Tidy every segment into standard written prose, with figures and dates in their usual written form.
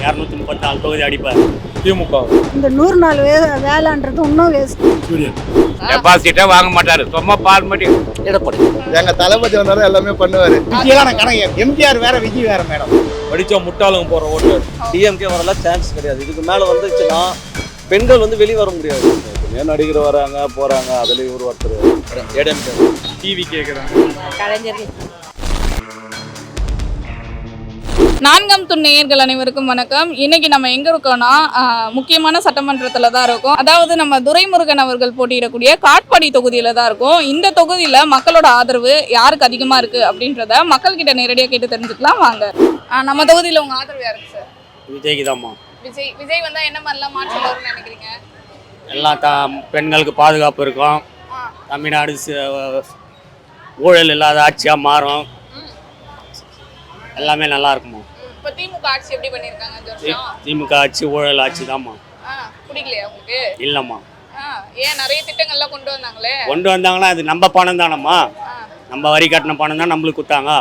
234 தொகுதி அடிப்பார் திமுக. இந்த 100 நாள் வேலைன்றது இன்னும் வேஸ்ட். சூரியன் டெபாசிட்டே வாங்க மாட்டாரு, சும்மா பால் மட்டும் எடப்பாடி. எங்க தளபதி வந்தாலும் எல்லாமே பண்ணுவாரு. விஜயெல்லாம் கணக்கு, எம்ஜிஆர் வேற விஜய் வேற மேடம். படிச்சா முட்டாளுங்க போற ஓட்டு. டிஎம்கே வரலாம் சான்ஸ் கிடையாது. இதுக்கு மேல வந்துச்சுன்னா பெண்கள் வந்து வெளியே வர முடியாது. ஏன் நடிகர் வராங்க போறாங்க, அதுல இவர் ஒருத்தர் ஏடிஎம்கே டிவி கேட்குறாங்க. கலைஞர்கள். நான்காம் துணை நேயர்கள் அனைவருக்கும் வணக்கம். இன்னைக்கு நம்ம எங்க இருக்கோம்னா முக்கியமான சட்டமன்றத்துல தான் இருக்கோம். அதாவது நம்ம துரைமுருகன் அவர்கள் போட்டியிடக்கூடிய காட்பாடி தொகுதியில தான் இருக்கும். இந்த தொகுதியில மக்களோட ஆதரவு யாருக்கு அதிகமா இருக்கு அப்படின்றத மக்கள் கிட்ட நேரடியாக கேட்டு தெரிஞ்சுக்கலாம் வாங்க. நம்ம தொகுதியில உங்க ஆதரவு யாருக்கு சார்? விஜய்க்கு தான்மா. விஜய் வந்தா என்ன மாதிரிலாம் மாற்றம் வரும்னு நினைக்கிறீங்க? எல்லாம் பெண்களுக்கு பாதுகாப்பு இருக்கும். தமிழ்நாடு ஊழல் இல்லாத ஆட்சியாக மாறும். எல்லாமே நல்லா இருக்குமா. இப்போ திமுக ஆட்சி எப்படி பண்ணியிருக்காங்க இந்த வருஷம்? திமுக ஆட்சி ஊழல் ஆட்சி தான்மா. பிடிக்கலையா உங்களுக்கு? இல்லைம்மா. ஏன் நிறைய திட்டங்கள்லாம் கொண்டு வந்தாங்களே? கொண்டு வந்தாங்கன்னா அது நம்ம பணம் தானம்மா. நம்ம வரி கட்டின பணம் தான் நம்மளுக்கு கொடுத்தாங்க.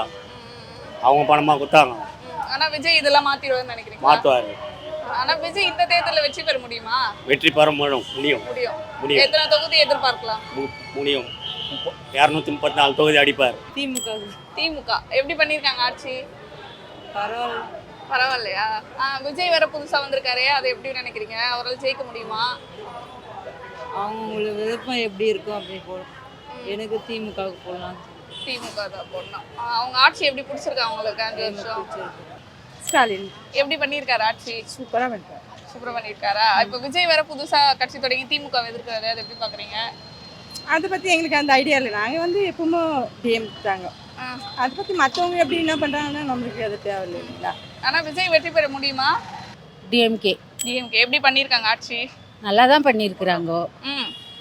அவங்க பணமாக கொடுத்தாங்க. ஆனால் விஜய் இதெல்லாம் மாற்றிடுவார்னு நினைக்கிறீங்க? மாற்றுவார். ஆனால் விஜய் இந்த தேர்தலில் வெற்றி பெற முடியுமா? வெற்றி பெற முடியும். எத்தனை தொகுதி எதிர்பார்க்கலாம்? முடியும். 234 தொகுதி அடிப்பார். திமுக எப்படி பண்ணியிருக்காங்க ஆட்சி? பரவாயில்லையா? விஜய் வேற புதுசா வந்திருக்காரு, அதை எப்படி நினைக்கிறீங்க? அவரால் ஜெயிக்க முடியுமா? அவங்களுக்கு விருப்பம் எப்படி இருக்கும் அப்படி போடும். எனக்கு திமுகவுக்கு போடலாம். திமுக தான் போடணும். அவங்க ஆட்சி எப்படி பிடிச்சிருக்கா உங்களுக்கு 5 வருஷம்? ஸ்டாலின் எப்படி பண்ணியிருக்காரு ஆட்சி? சூப்பராக பண்ணிருக்காரு. சூப்பராக பண்ணியிருக்காரா? இப்போ விஜய் வேற புதுசா கட்சி தொடங்கி திமுக எதிர்க்காரு, அதை எப்படி பாக்குறீங்க? அதை பற்றி எங்களுக்கு அந்த ஐடியா இல்லை. நாங்கள் வந்து எப்பவுமே டிஎம் தாங்க. அதை பற்றி மற்றவங்க எப்படி என்ன பண்ணுறாங்கன்னா நம்மளுக்கு அது தேவையில்லை இல்லைங்களா? ஆனால் விஜய் வெற்றி பெற முடியுமா? டிஎம்கே எப்படி பண்ணியிருக்காங்க ஆட்சி? நல்லா தான் பண்ணியிருக்கிறாங்க.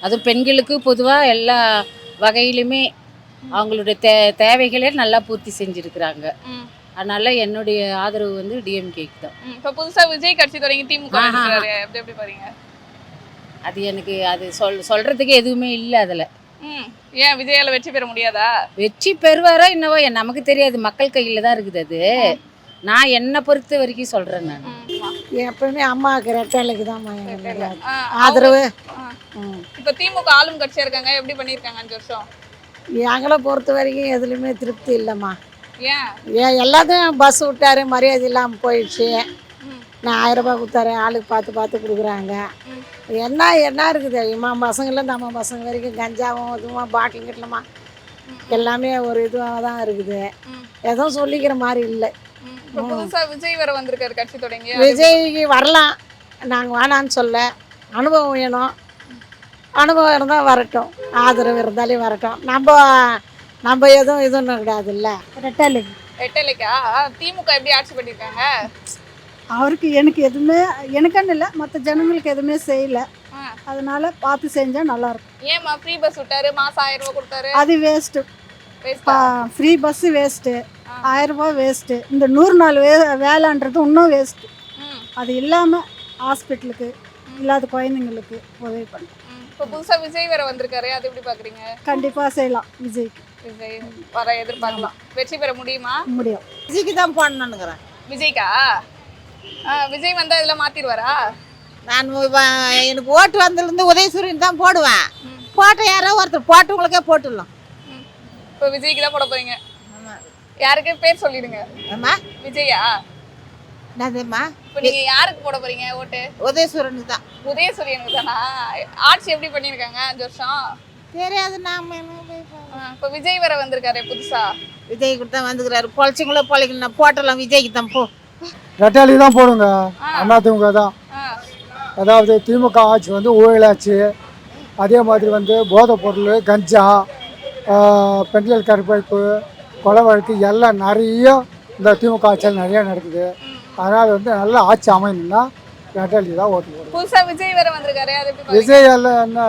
அதுவும் பெண்களுக்கு பொதுவாக எல்லா வகையிலுமே அவங்களுடைய தேவைகளே நல்லா பூர்த்தி செஞ்சுருக்கிறாங்க. அதனால என்னுடைய ஆதரவு வந்து டிஎம்கேக்கு தான். இப்போ புதுசாக விஜய் கட்சி தொடங்கி திமுக எப்படி பாருங்க? அது எனக்கு அது சொல்கிறதுக்கு எதுவுமே இல்லை அதில். ஏன் விஜயால வெற்றி பெற முடியாதா? வெற்றி பெறுவாரா என்னவோ நமக்கு தெரியாது. மக்கள் கையில் தான் இருக்குது அது. நான் என்னை பொறுத்த வரைக்கும் சொல்கிறேன். நான் எப்பவுமே அம்மாவுக்கு ரெட்டைலைக்கு தான் ஆதரவு. இப்போ திமுக ஆளும் கட்சியாக இருக்காங்க, எப்படி பண்ணியிருக்காங்க 5 வருஷம்? எங்களை பொறுத்த வரைக்கும் எதுலையுமே திருப்தி இல்லைம்மா. ஏன் எல்லாத்தையும் பஸ் விட்டாரு, மரியாதை இல்லாமல் போயிடுச்சு. நான் 1000 ரூபாய் கொடுத்தாரு, ஆளுக்கு பார்த்து கொடுக்குறாங்க. என்ன இருக்குது? இம்மா பசங்கள்லேருந்து அம்மா பசங்க வரைக்கும் கஞ்சாவும் இதுவும் பாட்டில் கிட்டலமா எல்லாமே ஒரு இதுவாக தான் இருக்குது. எதுவும் சொல்லிக்கிற மாதிரி இல்லை. விஜய் வேற வந்திருக்காரு கட்சி தொடங்கி. விஜய்க்கு வரலாம், நாங்கள் வேணான்னு சொல்ல. அனுபவம் வேணும். அனுபவம் இருந்தால் வரட்டும், ஆதரவு இருந்தாலே வரட்டும். நம்ம எதுவும் கிடையாது இல்லை. ரெட்டலைக்கா திமுக எப்படி ஆட்சி பண்ணியிருக்காங்க? அவருக்கு எனக்கு எதுவுமே எனக்குன்னு இல்லை, மற்ற ஜனங்களுக்கு எதுவுமே செய்யலை. அதனால பார்த்து செஞ்சால் நல்லாயிருக்கும். ஏம்மா ஃப்ரீ பஸ் விட்டாரு, மாதம் 1000 ரூபா கொடுத்தாரு? அது வேஸ்ட்டு. ஃப்ரீ பஸ்ஸு வேஸ்ட்டு, 1000 ரூபாய் வேஸ்ட்டு. இந்த 100 நாள் வேலைன்றது இன்னும் வேஸ்ட்டு. அது இல்லாமல் ஹாஸ்பிட்டலுக்கு இல்லாத குழந்தைங்களுக்கு உதவி பண்ணுறோம். இப்போ புதுசாக விஜய் வேற வந்திருக்காரு, அது எப்படி பார்க்குறீங்க? கண்டிப்பாக செய்யலாம். விஜய் வர எதிர்பார்க்கலாம். வெற்றி பெற முடியுமா? முடியும். விஜய்க்கு தான் போடணும்னுங்கிறேன். விஜய்க்கா? விஜய் வந்தால் இதெல்லாம் மாற்றிடுவாரா? நான் எனக்கு ஓட்டு வந்ததுலேருந்து உதயசூரியன் தான் போடுவேன். போட்ட யாரோ ஒருத்தர் போட்டவங்களுக்கே போட்டுடலாம். இப்போ விஜய்க்கு தான் போட போறீங்க? யாருக்கு பேர் சொல்லிடுங்க. விஜயா? என்னதும்மா? இப்போ நீங்கள் யாருக்கு போட போறீங்க ஓட்டு? உதயசூரியனுக்கு தான். உதயசூரியனுக்கு தானா? ஆட்சி எப்படி பண்ணியிருக்காங்க 5 வருஷம்? தெரியாது. நாம இப்போ விஜய் வேற வந்திருக்காரு புதுசா. விஜய்க்கு தான் வந்துக்கிறாரு. பொழைச்சிங்களோ பொழைக்கலாம், போட்டலாம் விஜய்க்கு தான். ரெட்டாளி தான் போடுங்க. அதிமுக தான். அதாவது திமுக ஆட்சி வந்து ஊழலாச்சு. அதே மாதிரி வந்து போதைப் பொருள், கஞ்சா, பெண்கள் கற்பழிப்பு, கொலை வழக்கு எல்லாம் நிறைய இந்த திமுக ஆட்சியில் நிறைய நடக்குது. அதனால் வந்து நல்ல ஆட்சி அமையணும்னா ரெட்டாளி தான் ஓட்டு போடுவோம். புதுசாக விஜய் வேற வந்திருக்காரு, அது எப்படி? விஜய் எல்லாம் என்ன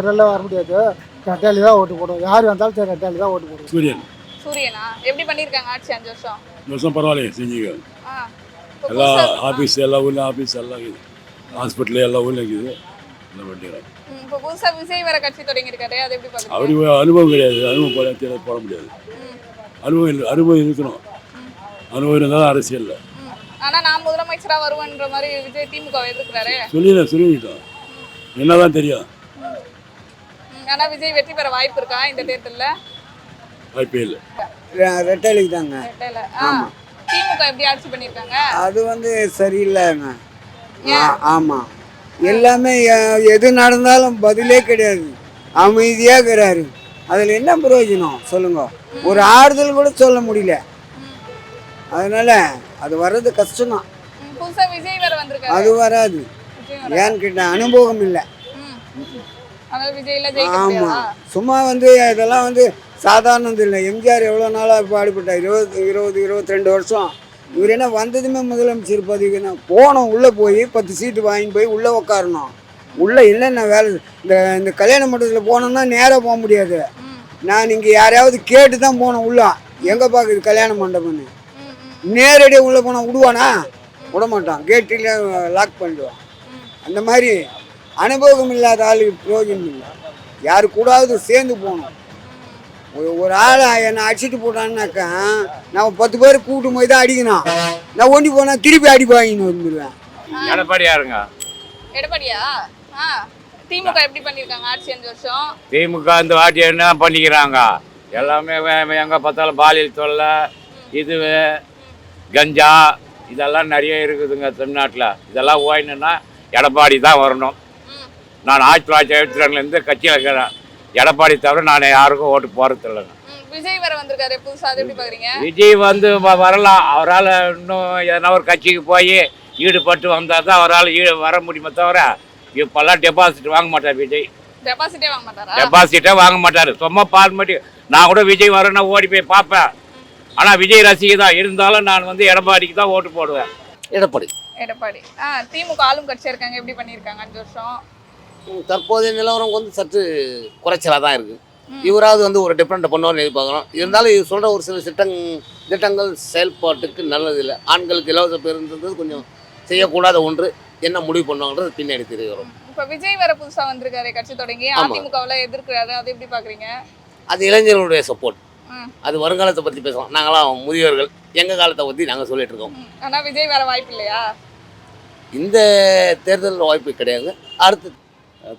ரெல்லாம் வர முடியாது. ரெட்டாளி தான் ஓட்டு போடுவோம். யார் வந்தாலும் சரி ரெட்டாளி தான் ஓட்டு போடுவோம். சூரியனா? எப்படி பண்ணியிருக்காங்க ஆட்சி 5 வருஷம்? 5 வருஷம் பரவாயில்லையே செஞ்சுக்க. எல்லா ஆஃபீஸ் எல்லா ஊர்லேயும் ஆஃபீஸ் எல்லாம் இருக்குது. ஹாஸ்பிட்டல் எல்லா ஊர்லேயும் இருக்குது. எல்லாம் பண்ணிக்கிறோம். இப்போ புதுசாக விஜய் வேற கட்சி தொடங்கியிருக்காரு, அது எப்படி பார்க்குறீங்க? அவருக்கு அனுபவம் கிடையாது. அனுபவம் போட முடியாது. அனுபவம் இருக்கணும். அனுபவம் இருந்தாலும் அரசியலில் ஆனா நான் முதலமைச்சரா வருவேன்ற மாதிரி விஜய் திமுக எதிர்க்கிறாரு. சொல்லிட்டோம் என்னதான் தெரியும். ஆனா விஜய் வெற்றி பெற வாய்ப்பு இருக்கா இந்த தேர்தல்ல? வாய்ப்பே இல்லை. ரெட்டலிக்கு தாங்க. ரெட்டையில. திமுக எப்படி ஆட்சி பண்ணிருக்காங்க? அது வந்து சரியில்லைங்க. ஆமாம், எல்லாமே எது நடந்தாலும் பதிலே கிடையாது, அமைதியாக இருக்கிறாரு. அதில் என்ன பிரயோஜனம் சொல்லுங்க? ஒரு ஆறுதல் கூட சொல்ல முடியல. அதனால அது வர்றது கஷ்டம்தான். புதுசா விஜய் வேற வந்திருக்காரு. அது வராது, ஏன்னு கேட்ட அனுபவம் இல்லை. அதாவது விஜய்ல ஜெயிக்க முடியாதா? ஆமாம், சும்மா வந்து இதெல்லாம் வந்து சாதாரணது இல்லை. எம்ஜிஆர் எவ்வளோ நாளாக பாடுபட்டார், 22 வருஷம். இவர் என்ன வந்ததுமே முதலமைச்சர் பதவிக்குன்னா போனோம், உள்ளே போய் 10 சீட்டு வாங்கி போய் உள்ளே உட்காரணும். உள்ளே என்னென்ன வேலை, இந்த கல்யாண மண்டபத்தில் போனோம்னா நேராக போக முடியாது. நான் இங்கே யாரையாவது கேட்டு தான் போனோம் உள்ள, எங்கே பார்க்குது கல்யாண மண்டபம்னு. நேரடியாக உள்ளே போனால் விடுவானா? விட மாட்டான், கேட்டில் லாக் பண்ணிடுவான். அந்த மாதிரி அனுபவம் இல்லாத ஆளுக்கு பிரயோஜனம் இல்லை. யாரு கூடாவது சேர்ந்து போகணும். ஒரு ஆள் என்னை அடிச்சுட்டு போட்டான்னாக்கா நான் 10 பேர் கூட்டும் போய் தான் அடிக்கணும். நான் ஒண்டி போனால் திருப்பி அடி வாங்கின்னு வந்துடுவேன். எடப்பாடியாருங்க. எடப்பாடியா? திமுக எப்படி பண்ணிருக்காங்க ஆட்சி 5 வருஷம்? திமுக இந்த வாட்டி என்ன பண்ணிக்கிறாங்க, எல்லாமே எங்கே பார்த்தாலும் பாலியல் தொல்லை, இது கஞ்சா இதெல்லாம் நிறைய இருக்குதுங்க தமிழ்நாட்டில். இதெல்லாம் ஓயணுன்னா எடப்பாடி தான் வரணும். நான் 1972 கட்சியில் இருக்கிறேன். எடப்பாடி தவிர நான் யாருக்கும் ஓட்டு போகிறது இல்லைங்க. விஜய் வேற வந்திருக்காரு புதுசா, அது எப்படி பாக்குறீங்க? விஜய் வந்து வரலாம், அவரால் இன்னும் எதனா ஒரு கட்சிக்கு போய் ஈடுபட்டு வந்தால் தான் அவரால் வர முடியுமே தவிர இப்போல்லாம் டெபாசிட் வாங்க மாட்டார் விஜய். டெபாசிட்டே வாங்க மாட்டாரா? டெபாசிட்டே வாங்க மாட்டார். சும்மா பார்மேட்டிவ். நான் கூட விஜய் வரேன்னா ஓடி போய் பார்ப்பேன். ஆனால் விஜய் ரசிகை தான் இருந்தாலும் நான் வந்து எடப்பாடிக்கு தான் ஓட்டு போடுவேன். எடப்பாடி. எடப்பாடி. திமுக ஆளும் கட்சியா இருக்காங்க, எப்படி பண்ணியிருக்காங்க 5 வருஷம்? தற்போதைய நிலவரம் வந்து சற்று குறைச்சலாக தான் இருக்குது. இவராவது வந்து ஒரு டிஃப்ரெண்ட் பண்ணுவார்னு எதிர்பார்க்குறோம். இருந்தாலும் இவர் சொல்கிற ஒரு சில திட்டங்கள் செயல்பாட்டுக்கு நல்லதில்லை. ஆண்களுக்கு இலவச பேருந்து கொஞ்சம் செய்யக்கூடாத ஒன்று. என்ன முடிவு பண்ணுவாங்கன்றது பின்னாடி தெரிய வரும். இப்போ விஜய் வேற புதுசா வந்திருக்காரு, கட்சி தொடங்கி அதிமுகவுல எதிர்க்கிறாரு, அது எப்படி பாக்குறீங்க? அது இளைஞர்களுடைய சப்போர்ட். அது வருங்காலத்தை பற்றி பேசலாம். நாங்களாம் முதியவர்கள், எங்கள் காலத்தை பற்றி நாங்கள் சொல்லிட்டு இருக்கோம். ஆனால் விஜய் வேற வாய்ப்பு இல்லையா? இந்த தேர்தலில் வாய்ப்பு கிடையாது. அடுத்து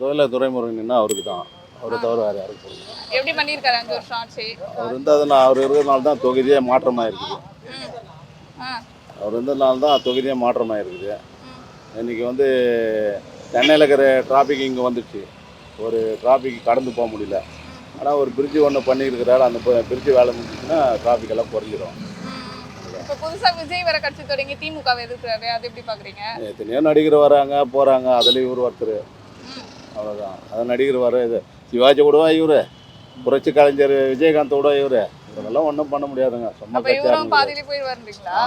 தொழில துரைமுருகன் அவருக்கு தான், அவரை தவிர வேறு யாருக்கு போடுங்க. எப்படி பண்ணியிருக்காரு 5 வருஷம் ஆச்சு? அவர் இருந்தால் அவர் இருக்கிறதுனால தான் தொகுதியே மாற்றமாக இருக்குது. அவர் இருந்ததுனால தான் தொகுதியே மாற்றமாக இருக்குது. இன்றைக்கி வந்து சென்னையில் இருக்கிற டிராஃபிக் இங்கே வந்துடுச்சு. ஒரு டிராஃபிக் கடந்து போக முடியல. ஆனால் ஒரு பிரிட்ஜு ஒன்று பண்ணியிருக்கிறாரு. அந்த பிரிட்ஜு வேலை முடிஞ்சிச்சுன்னா டிராஃபிக் எல்லாம் குறைஞ்சிரும். இப்போ புதுசாக விஜய் வேற கட்சி தொடங்கி திமுகவை எதிர்க்கிறாரு, அது எப்படி பார்க்குறீங்க? எத்தனையோ நடிகர் வராங்க போகிறாங்க, அதில் இவர் ஒருத்தர். அவ்வளோதான். அது நடிகர் வர இது சிவாஜி கூடவா இவர், புரட்சி கலைஞர் விஜயகாந்த் கூட இவர், இதெல்லாம் ஒன்றும் பண்ண முடியாதுங்க. சும்மா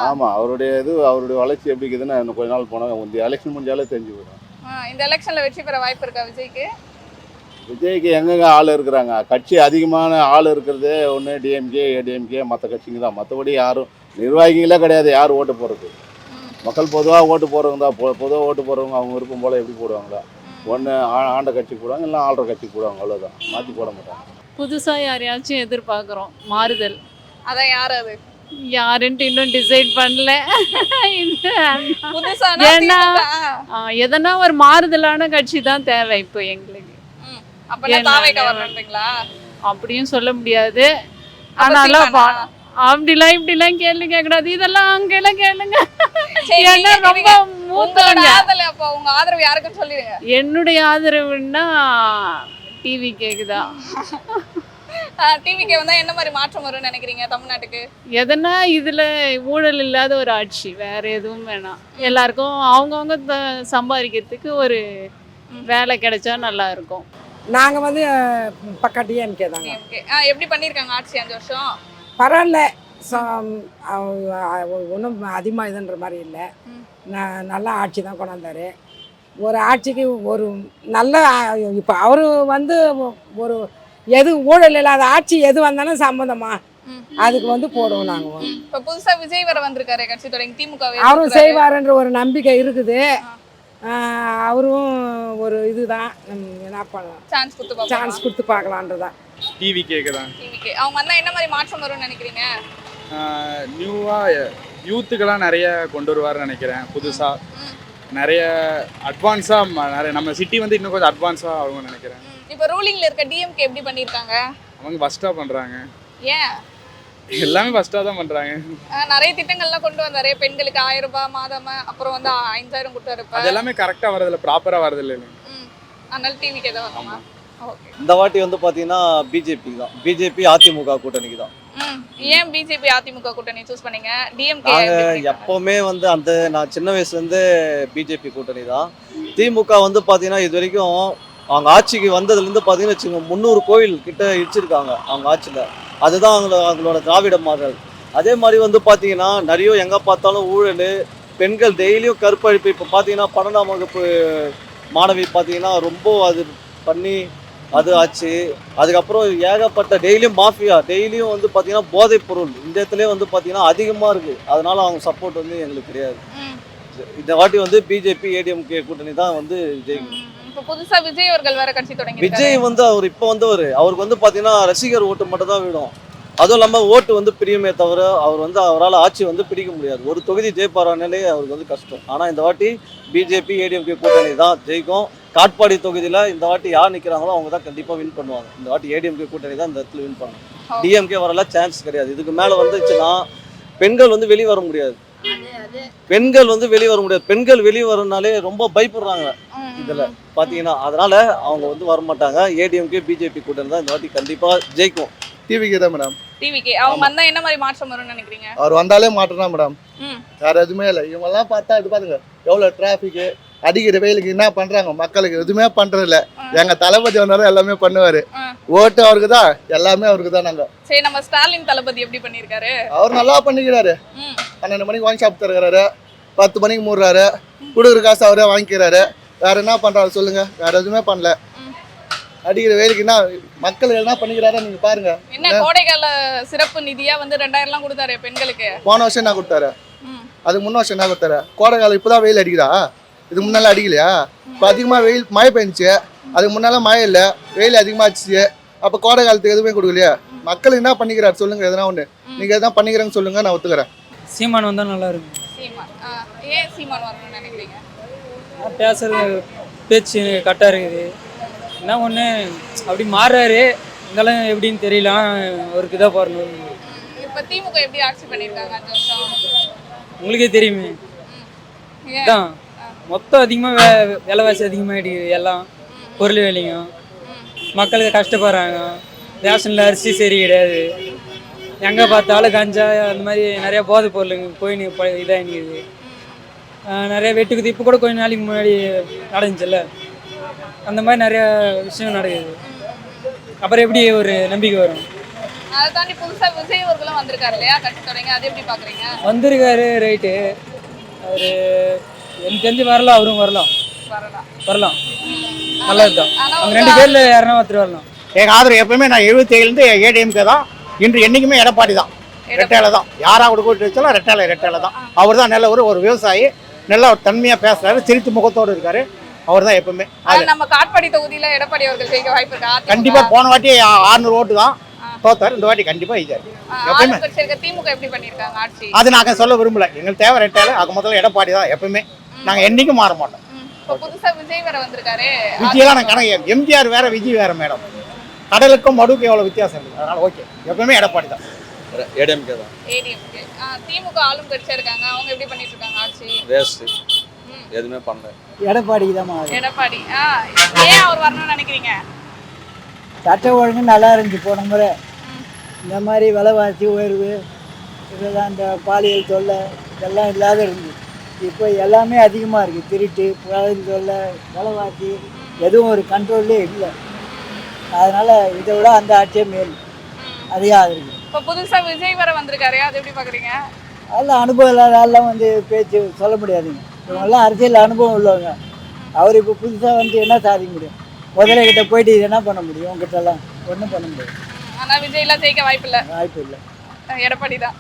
ஆமாம், அவருடைய வளர்ச்சி எப்படி இருக்குதுன்னு இன்னும் கொஞ்ச நாள் போனாங்க. இந்த எலெக்ஷன் முடிஞ்சாலே தெரிஞ்சு போயிடும். இந்த எலெக்ஷனில் வெற்றி பெற வாய்ப்பு இருக்கா விஜய்க்கு? விஜய்க்கு எங்கெங்க ஆள் இருக்கிறாங்க? கட்சி அதிகமான ஆள் இருக்கிறதே ஒன்று டிஎம்கே, ஏடிஎம்கே, மற்ற கட்சிங்க தான். மற்றபடி யாரும் நிர்வாகிகளே கிடையாது. யார் ஓட்டு போடுறது? மக்கள் பொதுவாக ஓட்டு போடுறவங்க தான். பொதுவாக ஓட்டு போடுறவங்க அவங்க விருப்பம் போல் எப்படி போடுவாங்களா? ஒன்று ஆண்ட கட்சிக்கு போடுவாங்க, இல்லை ஆள்ற கட்சிக்கு போடுவாங்க. அவ்வளோதான், மாற்றி போட மாட்டாங்க. புதுசாக யாரையாச்சும் எதிர்பார்க்குறோம், மாறுதல். அதான் யார் அது? யாருன்ட்டு இன்னும் டிசைட் பண்ணல. ஏன்னா எதனா ஒரு மாறுதலான கட்சி தான் தேவை இப்போ எங்களுக்கு. அப்படியும் சொல்ல முடியாது. ஆனாலும் அப்படிலாம் இப்படிலாம் கேள்வி கேட்கக்கூடாது. இதெல்லாம் அங்கெல்லாம் கேளுங்க. ரொம்ப மூத்தவங்க. என்னுடைய ஆதரவுன்னா டிவி கேக்குதா? டிவிக்கு வந்தா என்ன மாதிரி மாற்றம் வரும்னு நினைக்கிறீங்க தமிழ்நாட்டுக்கு? எதனா இதுல ஊழல் இல்லாத ஒரு ஆட்சி, வேற எதுவும் வேணாம். எல்லாருக்கும் அவங்கவுங்க சம்பாதிக்கிறதுக்கு ஒரு வேலை கிடைச்சா நல்லா இருக்கும். நாங்க வந்து பக்கா டிஎம்கே தாங்க. எப்படி பண்ணிருக்காங்க ஆட்சி 5 வருஷம்? பரவாயில்ல, ஒன்றும் அதிகமாக இதுன்ற மாதிரி இல்லை. நல்ல ஆட்சி தான் கொண்டாந்தார். ஒரு ஆட்சிக்கு ஒரு நல்ல இப்போ அவர் வந்து ஒரு எது ஊழல் இல்லாத ஆட்சி எது வந்தாலும் சம்மந்தமா அதுக்கு வந்து போடுவோம் நாங்கள். இப்போ புதுசாக விஜய் வர வந்திருக்காரு கட்சி தொடங்கி திமுக, அவரும் செய்வாருன்ற ஒரு நம்பிக்கை இருக்குது. அவரும் ஒரு இதுதான், என்ன பண்ணலாம், சான்ஸ் கொடுத்து பார்க்கலான்றதான். டிவி கேட்குதான். அவங்க வந்தால் என்ன மாதிரி மாற்றம் வரும்னு நினைக்கிறீங்க? நியூவாக யூத்துக்கெல்லாம் நிறைய கொண்டு வருவார்னு நினைக்கிறேன். புதுசாக நிறைய அட்வான்ஸாக நிறைய நம்ம சிட்டி வந்து இன்னும் கொஞ்சம் அட்வான்ஸாக ஆகும்னு நினைக்கிறேன். இப்போ ரூலிங்ல இருக்க டிஎம்கே எப்படி பண்ணிருக்காங்க? அவங்க ஃபஸ்ட்டாக பண்ணுறாங்க. ஏன்? எல்லாமே ஃபஸ்ட்டாக தான் பண்ணுறாங்க. நிறைய திட்டங்கள்லாம் கொண்டு வந்தாரு. பெண்களுக்கு 1000 ரூபாய் மாதம், அப்புறம் வந்து 5000 கொடுத்தாரு. அது எல்லாமே கரெக்டாக வரதில்லை, ப்ராப்பராக வரதில்லை. அதனால டிவிக்கு ஏதாவது வருமா? ஓகே. இந்த வாட்டி வந்து பார்த்தீங்கன்னா பிஜேபி தான், பிஜேபி அதிமுக கூட்டணிக்கு தான். ஏன் பிஜேபி அதிமுக கூட்டணி சூஸ் பண்ணீங்க? டிஎம்கே நாங்கள் எப்போவுமே வந்து நான் சின்ன வயசுலேருந்து பிஜேபி கூட்டணி தான். திமுக வந்து பார்த்தீங்கன்னா இது வரைக்கும் அவங்க ஆட்சிக்கு வந்ததுலேருந்து பார்த்தீங்கன்னா வச்சுக்கோங்க 300 கோவில் கிட்ட இடிச்சிருக்காங்க அவங்க ஆட்சியில். அதுதான் அவங்களோட திராவிட மாடல். அதே மாதிரி வந்து பார்த்தீங்கன்னா நிறைய எங்கே பார்த்தாலும் ஊழல், பெண்கள் டெய்லியும் கற்பழிப்பு. இப்போ பார்த்தீங்கன்னா 12ஆம் வகுப்பு மாணவி பார்த்தீங்கன்னா ரொம்ப அது பண்ணி அது ஆச்சு. அதுக்கப்புறம் ஏகப்பட்ட டெய்லியும் மாஃபியா, டெய்லியும் வந்து பார்த்தீங்கன்னா போதைப் பொருள் இந்த இடத்துலேயே வந்து பார்த்தீங்கன்னா அதிகமாக இருக்குது. அதனால அவங்க சப்போர்ட் வந்து எங்களுக்கு கிடையாது. இந்த வாட்டி வந்து பிஜேபி ஏடிஎம்கே கூட்டணி தான் வந்து ஜெயிக்கும். இப்போ புதுசா விஜய் அவர்கள் வேற கட்சி தொடங்கி. விஜய் வந்து அவர் இப்போ வந்தவர், அவருக்கு வந்து பார்த்தீங்கன்னா ரசிகர் ஓட்டு மட்டும் தான் விடும். அதுவும் இல்லாமல் ஓட்டு வந்து பிரியுமே தவிர அவர் வந்து அவரால் ஆட்சி வந்து பிடிக்க முடியாது. ஒரு தொகுதி ஜெயிப்பாரானாலே அவருக்கு வந்து கஷ்டம். ஆனால் இந்த வாட்டி பிஜேபி ஏடிஎம்கே கூட்டணி தான் ஜெயிக்கும். காட்பாடி தொகுதியில் இந்த வாட்டி யார் நிற்கிறாங்களோ அவங்க தான் கண்டிப்பாக வின் பண்ணுவாங்க. இந்த வாட்டி ஏடிஎம்கே கூட்டணி தான் இந்த இடத்துல வின் பண்ணும். டிஎம்கே வரலாம் சான்ஸ் கிடையாது. இதுக்கு மேலே வந்துச்சுன்னா பெண்கள் வந்து வெளியே வர முடியாது. பெண்கள் வந்து வெளியே வர முடியாது. பெண்கள் வெளியே வரனாலே ரொம்ப பயப்படுறாங்க இதில் பார்த்தீங்கன்னா. அதனால அவங்க வந்து வரமாட்டாங்க. ஏடிஎம்கே பிஜேபி கூட்டணி தான் இந்த வாட்டி கண்டிப்பாக ஜெயிக்கும். டிவிக்கு தான் மேடம். டிவிக்கு அவங்க வந்தா என்ன மாதிரி மாற்றம் வரும்னு நினைக்கிறீங்க? அவர் வந்தாலே மாற்றம் தான் மேடம். வேற எதுவுமே இல்லை. இவங்கெல்லாம் பார்த்தா இது பாருங்க எவ்வளோ டிராஃபிக்கு, அடிக்கிற வெயிலுக்கு என்ன பண்றாங்க, மக்களுக்கு எதுவுமே பண்றது இல்லை. எங்க தளபதி வந்தாலும் எல்லாமே பண்ணுவாரு. ஓட்டு அவருக்கு தான், எல்லாமே அவருக்கு தான். நாங்க சரி, நம்ம ஸ்டாலின் தளபதி எப்படி பண்ணிருக்காரு? அவர் நல்லா பண்ணிக்கிறாரு. 12 மணிக்கு வாங்கி ஷாப் தருகிறாரு, 10 மணிக்கு மூடுறாரு, கொடுக்குற காசு அவரே வாங்கிக்கிறாரு. வேற என்ன பண்றாரு சொல்லுங்க? வேற எதுவுமே பண்ணல. அடிக்கிற வெயிலுக்கு என்ன மக்கள் என்ன பண்ணிக்கிறாரா நீங்க பாருங்க. என்ன கோடைகால சிறப்பு நிதியா வந்து 2000 கொடுத்தாரு பெண்களுக்கு. போன வருஷம் என்ன கொடுத்தாரு? அதுக்கு முன்ன வருஷம் என்ன கொடுத்தாரு? கோடை காலம் இப்போதான் வெயில் அடிக்குதா? இதுக்கு முன்னால அடிக்கலையா? இப்போ அதிகமாக வெயில் மழை பெஞ்சிச்சு, அதுக்கு முன்னால மழை இல்லை, வெயில் அதிகமாகிடுச்சு. அப்போ கோடை காலத்துக்கு எதுவுமே கொடுக்கலையா? மக்கள் என்ன பண்ணிக்கிறாரு சொல்லுங்க? எதனா ஒன்று நீங்கள் எதனா பண்ணிக்கிறேன்னு சொல்லுங்க, நான் ஒத்துக்கிறேன். சீமான் வந்தால் நல்லா இருக்கும். சீமான் ஏன் சீமான் வரணும்னு நினைக்கிறீங்க? பேசுறது பேச்சு கரெக்டாக இருக்குது. என்ன ஒன்று அப்படி மாறுறாரு, இருந்தாலும் எப்படின்னு தெரியல. அவருக்கு தான் போடணும். இப்போ திமுக எப்படி ஆட்சி பண்ணியிருக்காங்க 5 வருஷம்? உங்களுக்கே தெரியுமே தான். மொத்தம் அதிகமாக விலைவாசி அதிகமாகிடுது. எல்லாம் பொருள் விலையும் மக்களுக்கு கஷ்டப்படுறாங்க. ரேஷனில் அரிசி சரி கிடையாது. எங்கே பார்த்தாலும் கஞ்சா அந்த மாதிரி நிறையா போதைப் பொருளுங்க போய் இதாக நிற்குது. நிறைய வெட்டுக்குது. இப்போ கூட கொஞ்சம் நாளைக்கு முன்னாடி நடந்துச்சுல்ல, அந்த மாதிரி நிறையா விஷயம் நடக்குது. அப்புறம் எப்படி ஒரு நம்பிக்கை வரும்? அதை தாண்டி புதுசாக விஜய் அவர்களும் வந்திருக்காரு இல்லையா கட்சி தொடங்கி, அதை எப்படி பார்க்குறீங்க? வந்திருக்காரு ரைட்டு. அவர் எனக்கு தெரிஞ்சு வரலாம், அவரும் வரலாம். நல்லது தான். அவங்க 2 பேரில் யாருன்னா ஒருத்தர் வரலாம். எங்கள் ஆதரவு எப்பவுமே நான் 77லேருந்து ஏடிஎம்கே தான். இன்று என்றைக்குமே எடப்பாடி தான். ரெட்டையில தான். யாராக கொடுக்க வச்சாலும் ரெட்டையில தான். அவர் தான் நல்ல ஒரு விவசாயி. நல்லா ஒரு தன்மையாக பேசுறாரு, சிரித்து முகத்தோடு இருக்காரு. அவர் தான் எப்பவுமே. நம்ம காட்பாடி தொகுதியில எடப்பாடி அவர்கள் ஜெயிக்க வாய்ப்பு இருக்கா? கண்டிப்பா. போன வாட்டி 600 ஓட்டு தான் தோத்தாரு. இந்த வாட்டி கண்டிப்பா ஜெயிச்சாரு. எப்பவுமே திமுக எப்படி பண்ணிருக்காங்க ஆட்சி? அது நாங்க சொல்ல விரும்பல. எங்களுக்கு தேவை ரெட்டையில. அது முதல்ல எடப்பாடி தான் எப்பவுமே. நாங்க என்னைக்கும் மாற மாட்டோம். இப்போ புதுசா விஜய் வேற வந்திருக்காரு. விஜயெல்லாம் நான் கணக்கு எம்ஜிஆர் வேற, விஜய் வேற மேடம். கடலுக்கும் மடுக்கும் எவ்வளவு வித்தியாசம் இருக்கு. அதனால ஓகே, எப்பவுமே எடப்பாடி தான். ஏடிஎம்கே தான். ஏடிஎம்கே. திமுக ஆளும் கட்சியா இருக்காங்க. அவங்க எப்படி பண்ணிட்டு இருக்காங்க ஆட்சி? வேஸ்ட், எதுவுமே பண்ணல. எடப்பாடிக்கு தான். எடப்பாடி ஏன் அவர் வரணும்னு நினைக்கிறீங்க? சட்ட ஒழுங்கு நல்லா இருந்துச்சு போன முறை. இந்த மாதிரி விலைவாசி உயர்வு, இதெல்லாம் இந்த பாலியல் தொல்லை இதெல்லாம் இல்லாத இருந்துச்சு. இப்போ எல்லாமே அதிகமாக இருக்குது. திருட்டு, பாலியல் தொல்லை, விலைவாசி எதுவும் ஒரு கண்ட்ரோல்லே இல்லை. அதனால் இதை விட அந்த ஆட்சியே மேல் அதிகம் இருக்குது. இப்போ புதுசா விஜய் வேற வந்திருக்காரு, அதை எப்படி பார்க்குறீங்க? அதெல்லாம் அனுபவம் இல்லாத ஆள்லாம் வந்து பேச்சு சொல்ல முடியாதுங்க. இவங்கெல்லாம் அரசியல் அனுபவம் உள்ளவங்க. அவர் இப்போ புதுசாக வந்து என்ன சாதிக்க முடியும்? முதலகிட்ட போயிட்டு என்ன பண்ண முடியும்? உங்ககிட்டலாம் ஒன்றும் பண்ண முடியாது. ஆனால் விஜய்லாம் ஜெயிக்க வாய்ப்பு இல்லை. எடப்பாடி தான்.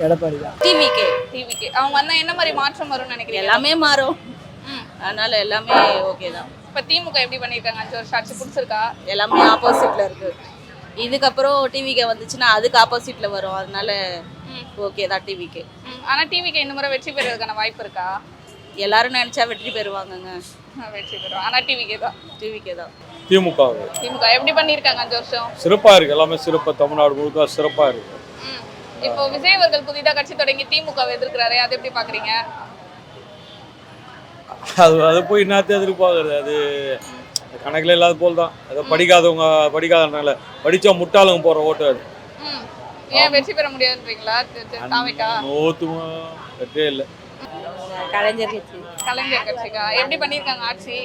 டிவிக்கு அவங்க வந்தால் என்ன மாதிரி மாற்றம் வரும்னு நினைக்கிறீங்க? எல்லாமே மாறும். அதனால எல்லாமே ஓகே தான். இப்போ திமுக எப்படி பண்ணியிருக்காங்க 5 வருஷம் ஆட்சி? பிடிச்சிருக்கா? எல்லாமே ஆப்போசிட்ல இருக்கு. இதுக்கப்புறம் டிவிக்கு வந்துச்சுன்னா அதுக்கு ஆப்போசிட்டில் வரும், அதனால ஓகே தான் டிவிக்கு. ஆனால் டிவிக்கு இந்த முறை வெற்றி பெறுவதற்கான வாய்ப்பு இருக்கா? எல்லாரும் நினச்சா வெற்றி பெறுவாங்கங்க. வெற்றி பெறுவோம். ஆனால் டிவிக்கே தான். டிவிக்கே தான். திமுக திமுக எப்படி பண்ணியிருக்காங்க 5 வருஷம்? சிறப்பாக இருக்குது, எல்லாமே சிறப்பாக, தமிழ்நாடு முழுக்க சிறப்பாக இருக்குது. இப்போ விஜய் அவர்கள் புதிதாக கட்சி தொடங்கி திமுகவை எதிர்க்கிறாரு, அதை எப்படி பார்க்குறீங்க? அது போய் என்னத்தை எதிர்பார்க்குறது, அது கணக்கில் இல்லாத போல் தான். அதை படிக்காதனால படித்தா முட்டாளுங்க போகிற ஓட்டு அது. ஏன் வெற்றி பெற முடியாதுன்றீங்களா? தாவேக்கா ஓத்துமா வெற்றே இல்லை. கலைஞர் கட்சி. கலைஞர் கட்சிக்கா எப்படி பண்ணியிருக்காங்க ஆட்சி?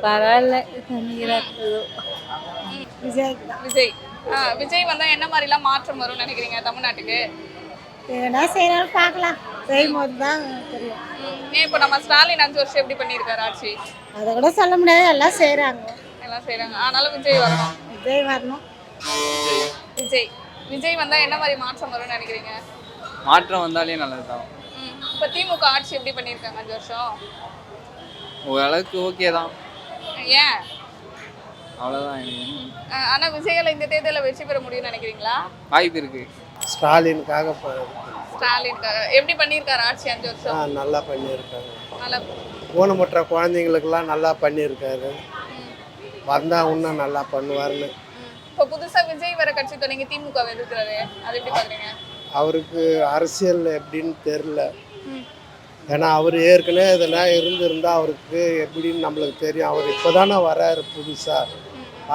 பரவாயில்ல. விஜய் விஜய் விஜய் வந்தால் என்ன மாதிரிலாம் மாற்றம் வரும்னு நினைக்கிறீங்க தமிழ்நாட்டுக்கு? என்ன செய்யறாலும் பார்க்கலாம், செய்யும் போது தான் தெரியும். ஏன் இப்போ நம்ம ஸ்டாலின் 5 வருஷம் எப்படி பண்ணியிருக்காரு ஆட்சி? அதை கூட சொல்ல முடியாது, எல்லாம் செய்கிறாங்க. எல்லாம் செய்கிறாங்க, ஆனாலும் விஜய் வரணும். விஜய் வரணும். விஜய் வந்தால் என்ன மாதிரி மாற்றம் வரும்னு நினைக்கிறீங்க? மாற்றம் வந்தாலே நல்லது தான். இப்போ திமுக ஆட்சி எப்படி பண்ணியிருக்காங்க 5 வருஷம்? ஓரளவுக்கு ஓகே தான், ஏன்? அவ்வளோதான். ஆனால் விஜயால இந்த தேர்தலில் வெற்றி பெற முடியும்னு நினைக்கிறீங்களா? வாய்ப்பு இருக்குது. ஸ்டாலினுக்காக ஸ்டாலினுக்காக எப்படி பண்ணியிருக்காரு ஆட்சி 5 வருஷம்? நல்லா பண்ணியிருக்காங்க. நல்லா ஊனமுற்ற குழந்தைங்களுக்கெல்லாம் நல்லா பண்ணியிருக்காரு. வந்தால் இன்னும் நல்லா பண்ணுவார்னு. இப்போ புதுசாக விஜய் வர கட்சி தொடங்கி திமுகவை எதிர்க்கிறாரு, அது எப்படி பார்க்குறீங்க? அவருக்கு அரசியல் எப்படின்னு தெரில. ஏன்னா அவர் ஏற்கனவே இதெல்லாம் இருந்திருந்தால் அவருக்கு எப்படின்னு நம்மளுக்கு தெரியும். அவர் இப்போ தானே வராரு புதுசாக.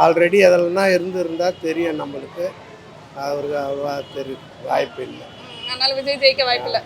ஆல்ரெடி அதெல்லாம் இருந்திருந்தால் தெரியும் நம்மளுக்கு. அவருக்கு அவ்வளோவா தெரியும், வாய்ப்பு இல்லை. அதனால விஜய் ஜெயிக்க வாய்ப்பு இல்லை.